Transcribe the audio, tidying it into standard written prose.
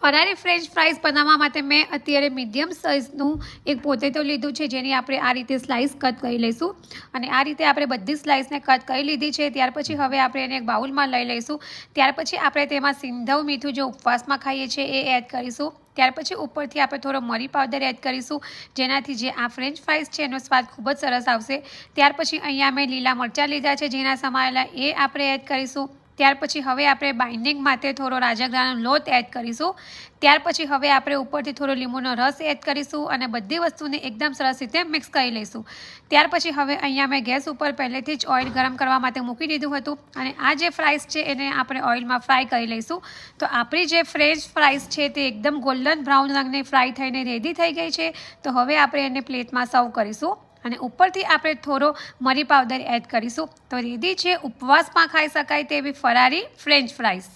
ફરારી French fries બનાવવા માટે મેં અત્યારે મીડિયમ સાઇઝનું એક પોટેટો લીધું છે, જેની આપણે આ રીતે સ્લાઇસ કટ કરી લઈશું અને આ રીતે આપણે બધી સ્લાઇસને કટ કરી લીધી છે। ત્યાર પછી હવે આપણે એને એક બાઉલમાં લઈ લઈશું। ત્યાર પછી આપણે તેમાં સિંધવ મીઠું જે ઉપવાસમાં ખાઈએ છીએ એ એડ કરીશું। ત્યાર પછી ઉપરથી આપણે થોડો મરી પાવડર એડ કરીશું, જેનાથી જે આ ફ્રેન્ચ ફ્રાઈઝ છે એનો સ્વાદ ખૂબ જ સરસ આવશે। ત્યાર પછી અહીંયા મેં લીલા મરચાં લીધા છે ઝીણા સમારેલા, એ આપણે એડ કરીશું। ત્યાર પછી હવે આપણે બાઇન્ડિંગ માટે થોડો રાજગરાનો લોટ એડ કરીશું। ત્યાર પછી હવે આપણે ઉપરથી થોડો લીંબુનો રસ એડ કરીશું અને બધી વસ્તુને એકદમ સરસ રીતે મિક્સ કરી લઈશું। ત્યાર પછી હવે અહીંયા મેં ગેસ ઉપર પહેલેથી જ ઓઇલ ગરમ કરવા માટે મૂકી દીધું હતું અને આ જે ફ્રાઈઝ છે એને આપણે ઓઇલમાં ફ્રાય કરી લઈશું। તો આપણી જે ફ્રેન્ચ ફ્રાઈઝ છે તે એકદમ ગોલ્ડન બ્રાઉન રંગની ફ્રાય થઈને રેડી થઈ ગઈ છે। તો હવે આપણે એને પ્લેટમાં સર્વ કરીશું અને ઉપરથી આપણે થોડો મરી પાવડર એડ કરીશું। તો રેડી છે ઉપવાસમાં ખાઈ શકાય તેવી ફરારી ફ્રેન્ચ ફ્રાઈઝ।